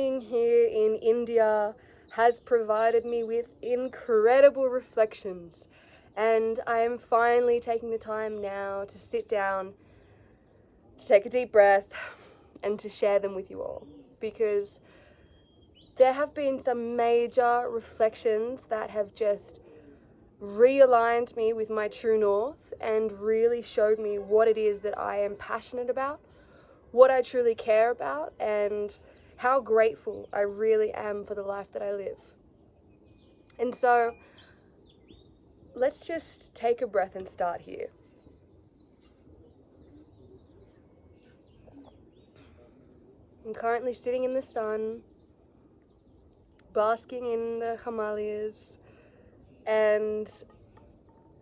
Being here in India has provided me with incredible reflections, and I am finally taking the time now to sit down, to take a deep breath, and to share them with you all, because there have been some major reflections that have just realigned me with my true north and really showed me what it is that I am passionate about, what I truly care about, and how grateful I really am for the life that I live. And so let's just take a breath and start here. I'm currently sitting in the sun, basking in the Himalayas, and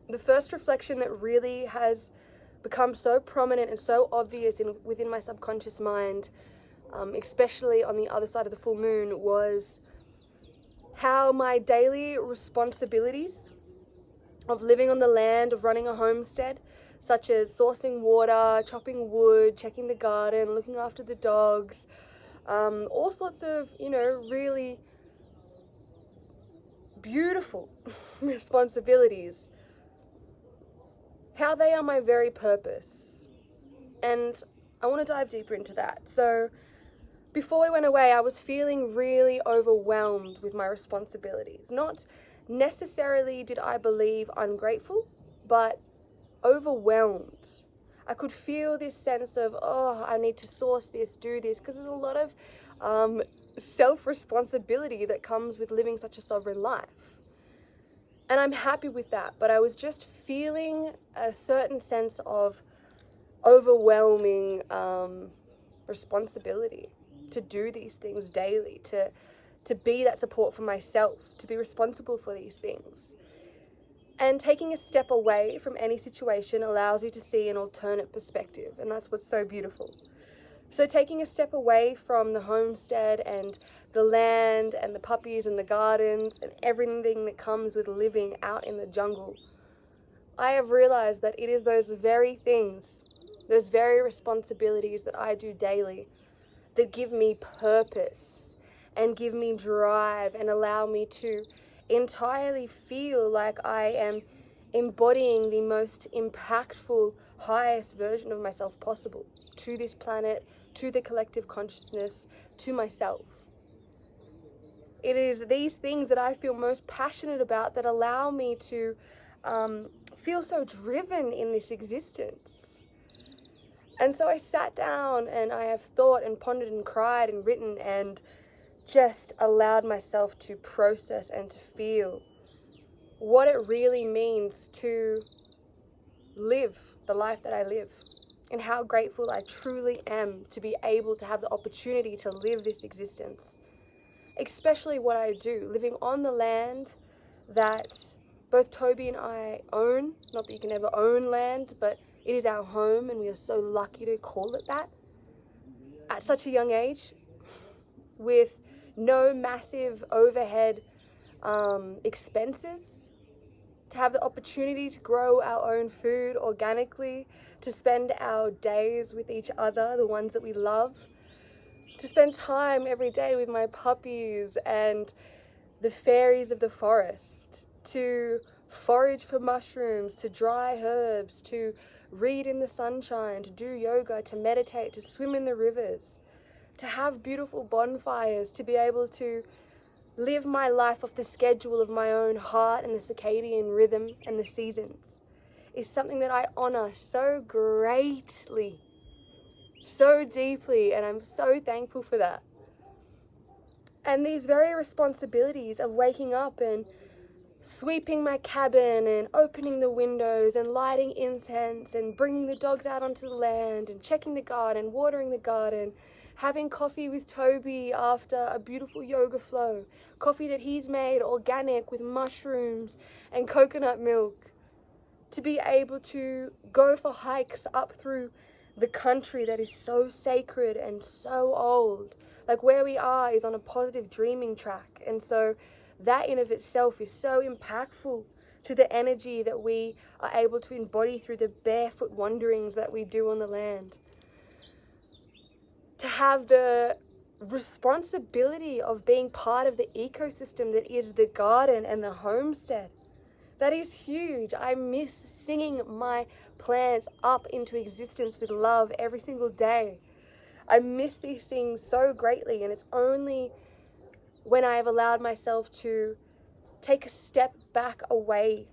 the first reflection that really has become so prominent and so obvious within my subconscious mind, especially on the other side of the full moon, was how my daily responsibilities of living on the land, of running a homestead, such as sourcing water, chopping wood, checking the garden, looking after the dogs, all sorts of, really beautiful responsibilities, how they are my very purpose. And I want to dive deeper into that. So before we went away, I was feeling really overwhelmed with my responsibilities. Not necessarily did I believe ungrateful, but overwhelmed. I could feel this sense of, I need to source this, do this, because there's a lot of self-responsibility that comes with living such a sovereign life. And I'm happy with that, but I was just feeling a certain sense of overwhelming responsibility to do these things daily, to be that support for myself, to be responsible for these things. And taking a step away from any situation allows you to see an alternate perspective, and that's what's so beautiful. So taking a step away from the homestead and the land and the puppies and the gardens and everything that comes with living out in the jungle, I have realized that it is those very things, those very responsibilities that I do daily that give me purpose and give me drive and allow me to entirely feel like I am embodying the most impactful, highest version of myself possible to this planet, to the collective consciousness, to myself. It is these things that I feel most passionate about that allow me to feel so driven in this existence. And so I sat down and I have thought and pondered and cried and written and just allowed myself to process and to feel what it really means to live the life that I live, and how grateful I truly am to be able to have the opportunity to live this existence, especially what I do, living on the land that both Toby and I own. Not that you can ever own land, but it is our home, and we are so lucky to call it that at such a young age, with no massive overhead expenses, to have the opportunity to grow our own food organically, to spend our days with each other, the ones that we love, to spend time every day with my puppies and the fairies of the forest, to forage for mushrooms, to dry herbs, to read in the sunshine, to do yoga, to meditate, to swim in the rivers, to have beautiful bonfires, to be able to live my life off the schedule of my own heart and the circadian rhythm and the seasons, is something that I honor so greatly, so deeply, and I'm so thankful for that. And these very responsibilities of waking up and sweeping my cabin and opening the windows and lighting incense and bringing the dogs out onto the land and checking the garden, watering the garden, having coffee with Toby after a beautiful yoga flow, coffee that he's made organic with mushrooms and coconut milk, to be able to go for hikes up through the country that is so sacred and so old. Like where we are is on a positive dreaming track, and so that in of itself is so impactful to the energy that we are able to embody through the barefoot wanderings that we do on the land. To have the responsibility of being part of the ecosystem that is the garden and the homestead. That is huge. I miss singing my plants up into existence with love every single day. I miss these things so greatly, and it's only when I have allowed myself to take a step back away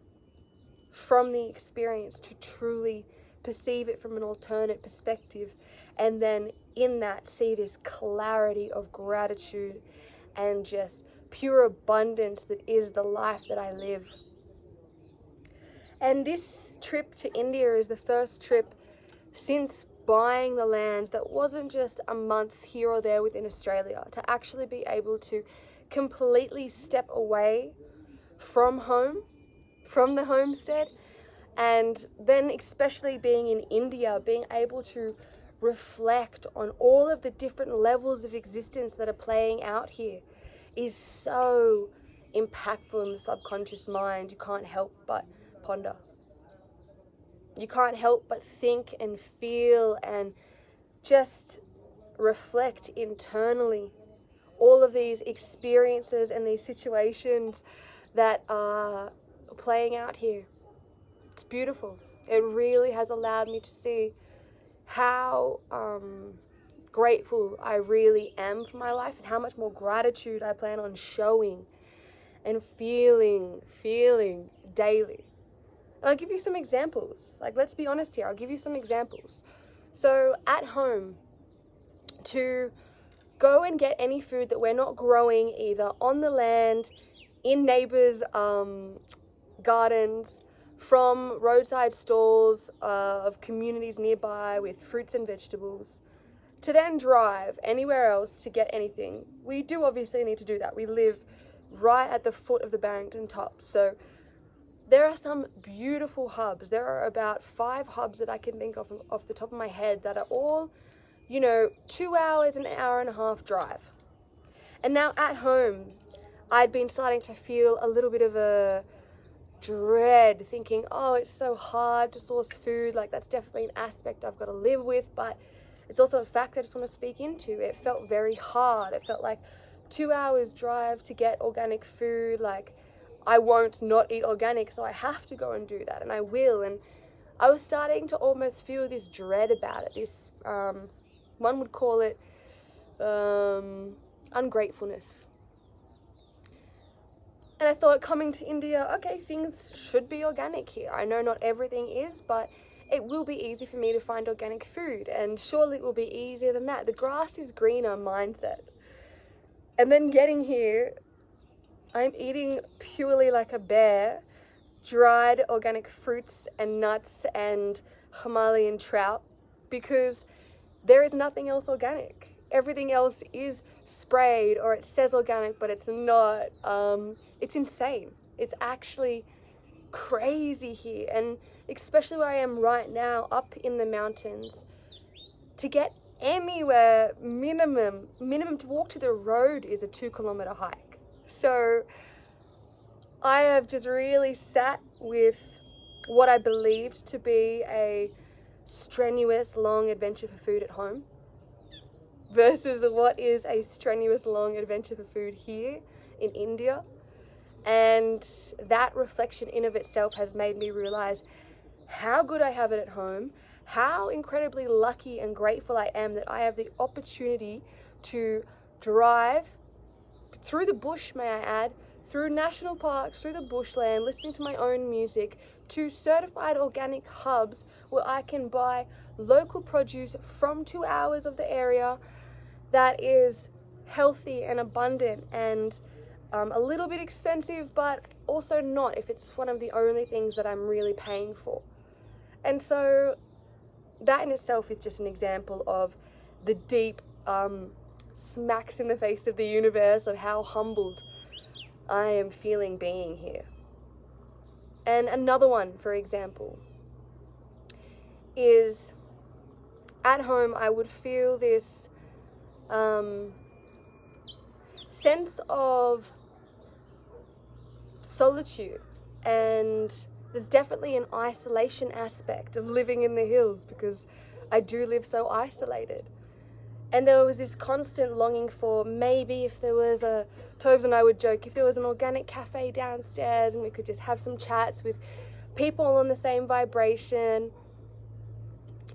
from the experience to truly perceive it from an alternate perspective, and then in that see this clarity of gratitude and just pure abundance that is the life that I live. And this trip to India is the first trip since buying the land that wasn't just a month here or there within Australia, to actually be able to completely step away from home, from the homestead, and then especially being in India, being able to reflect on all of the different levels of existence that are playing out here is so impactful in the subconscious mind. You can't help but ponder. You can't help but think and feel and just reflect internally all of these experiences and these situations that are playing out here. It's beautiful. It really has allowed me to see how grateful I really am for my life, and how much more gratitude I plan on showing and feeling daily. And I'll give you some examples. Like, let's be honest here. I'll give you some examples. So at home, to go and get any food that we're not growing either on the land, in neighbors' gardens, from roadside stalls of communities nearby with fruits and vegetables, to then drive anywhere else to get anything. We do obviously need to do that. We live right at the foot of the Barrington Tops. So there are some beautiful hubs. There are about 5 hubs that I can think of off the top of my head that are all, 2 hours, an hour and a half drive. And now at home, I'd been starting to feel a little bit of a dread, thinking, oh, it's so hard to source food. Like, that's definitely an aspect I've got to live with, but it's also a fact I just want to speak into. It felt very hard. It felt like 2 hours drive to get organic food. Like, I won't not eat organic, so I have to go and do that, and I will. And I was starting to almost feel this dread about it, this, one would call it ungratefulness. And I thought, coming to India, okay, things should be organic here. I know not everything is, but it will be easy for me to find organic food, and surely it will be easier than that. The grass is greener mindset. And then getting here, I'm eating purely like a bear, dried organic fruits and nuts and Himalayan trout, because there is nothing else organic. Everything else is sprayed, or it says organic, but it's not. It's insane. It's actually crazy here. And especially where I am right now, up in the mountains, to get anywhere, minimum to walk to the road is a 2-kilometer hike. So I have just really sat with what I believed to be a strenuous, long adventure for food at home versus what is a strenuous, long adventure for food here in India. And that reflection in of itself has made me realize how good I have it at home, how incredibly lucky and grateful I am that I have the opportunity to drive through the bush, may I add, through national parks, through the bushland, listening to my own music, to certified organic hubs where I can buy local produce from 2 hours of the area that is healthy and abundant and a little bit expensive, but also not if it's one of the only things that I'm really paying for. And so that in itself is just an example of the deep smacks in the face of the universe of how humbled I am feeling being here. And another one, for example, is at home I would feel this sense of solitude, and there's definitely an isolation aspect of living in the hills because I do live so isolated. And there was this constant longing for maybe if there was Tobes and I would joke, if there was an organic cafe downstairs and we could just have some chats with people on the same vibration.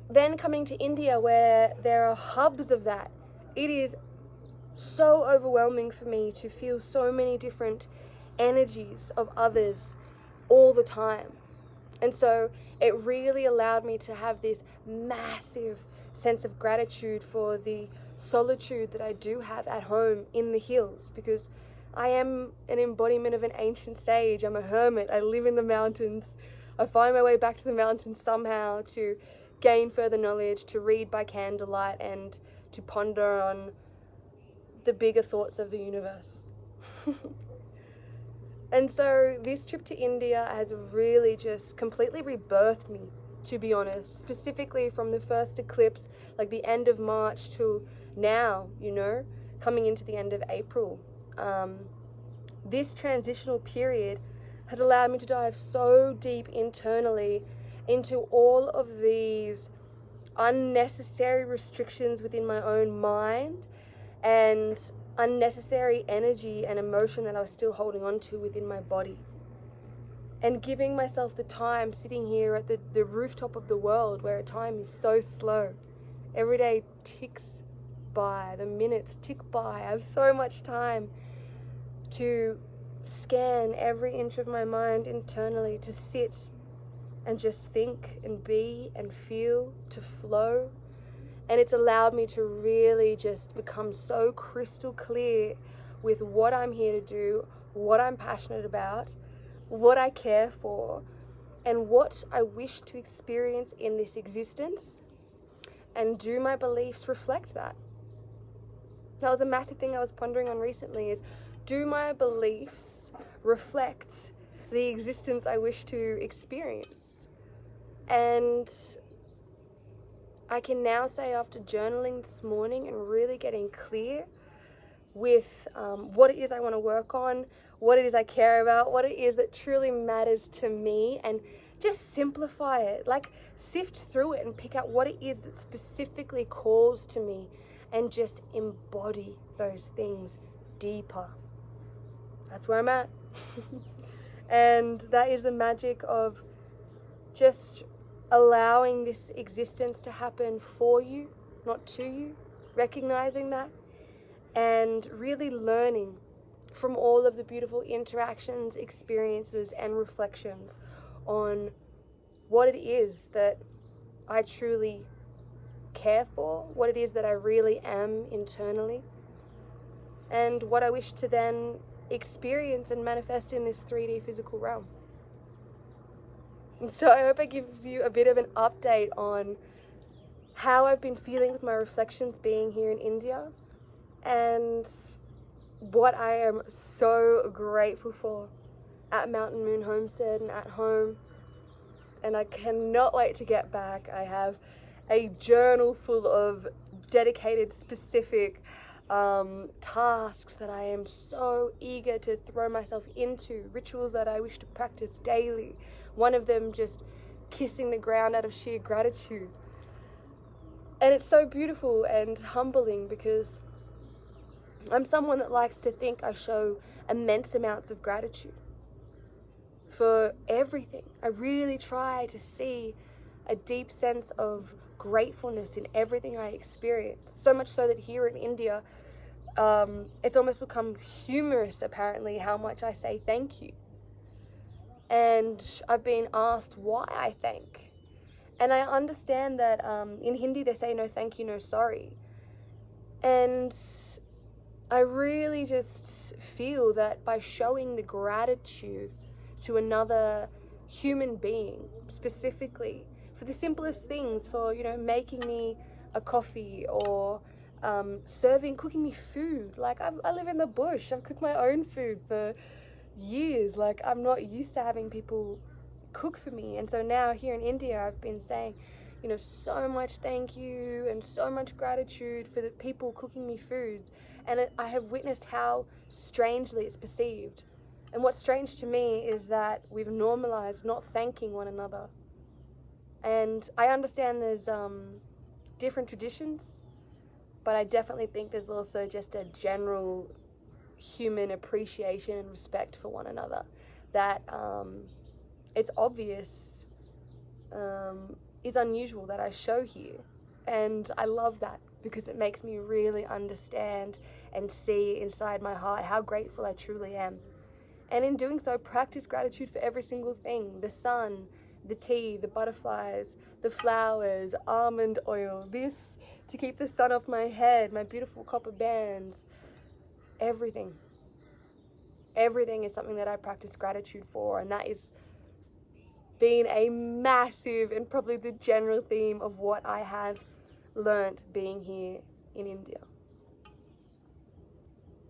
Then coming to India, where there are hubs of that, it is so overwhelming for me to feel so many different energies of others all the time. And so it really allowed me to have this massive sense of gratitude for the solitude that I do have at home in the hills, because I am an embodiment of an ancient sage. I'm a hermit. I live in the mountains. I find my way back to the mountains somehow to gain further knowledge, to read by candlelight, and to ponder on the bigger thoughts of the universe. And so this trip to India has really just completely rebirthed me, to be honest, specifically from the first eclipse, like the end of March till now, coming into the end of April. This transitional period has allowed me to dive so deep internally into all of these unnecessary restrictions within my own mind and unnecessary energy and emotion that I was still holding on to within my body. And giving myself the time sitting here at the rooftop of the world, where time is so slow. Every day ticks by, the minutes tick by. I have so much time to scan every inch of my mind internally, to sit and just think and be and feel, to flow. And it's allowed me to really just become so crystal clear with what I'm here to do, what I'm passionate about, what I care for, and what I wish to experience in this existence. And do my beliefs reflect that? That was a massive thing I was pondering on recently, is do my beliefs reflect the existence I wish to experience? And I can now say, after journaling this morning and really getting clear with what it is I want to work on, what it is I care about, what it is that truly matters to me, and just simplify it, like sift through it and pick out what it is that specifically calls to me and just embody those things deeper. That's where I'm at. And that is the magic of just allowing this existence to happen for you, not to you, recognizing that, and really learning from all of the beautiful interactions, experiences, and reflections on what it is that I truly care for, what it is that I really am internally, and what I wish to then experience and manifest in this 3D physical realm. And so I hope it gives you a bit of an update on how I've been feeling with my reflections being here in India, and what I am so grateful for at Mountain Moon Homestead and at home. And I cannot wait to get back. I have a journal full of dedicated, specific tasks that I am so eager to throw myself into, rituals that I wish to practice daily. One of them just kissing the ground out of sheer gratitude. And it's so beautiful and humbling, because I'm someone that likes to think I show immense amounts of gratitude for everything. I really try to see a deep sense of gratefulness in everything I experience. So much so that here in India, it's almost become humorous, apparently, how much I say thank you. And I've been asked why I thank. And I understand that in Hindi they say no thank you, no sorry. And I really just feel that by showing the gratitude to another human being, specifically for the simplest things, for, making me a coffee, or cooking me food. Like, I live in the bush. I've cooked my own food for years. Like, I'm not used to having people cook for me. And so now here in India, I've been saying, so much thank you and so much gratitude for the people cooking me foods. And I have witnessed how strangely it's perceived. And what's strange to me is that we've normalized not thanking one another. And I understand there's different traditions but I definitely think there's also just a general human appreciation and respect for one another that it's obvious is unusual that I show here. And I love that because it makes me really understand and see inside my heart how grateful I truly am. And in doing so, practice gratitude for every single thing: the sun, the tea, the butterflies, the flowers, almond oil, this to keep the sun off my head, my beautiful copper bands, everything. Everything is something that I practice gratitude for, and that is been a massive and probably the general theme of what I have learnt being here in India.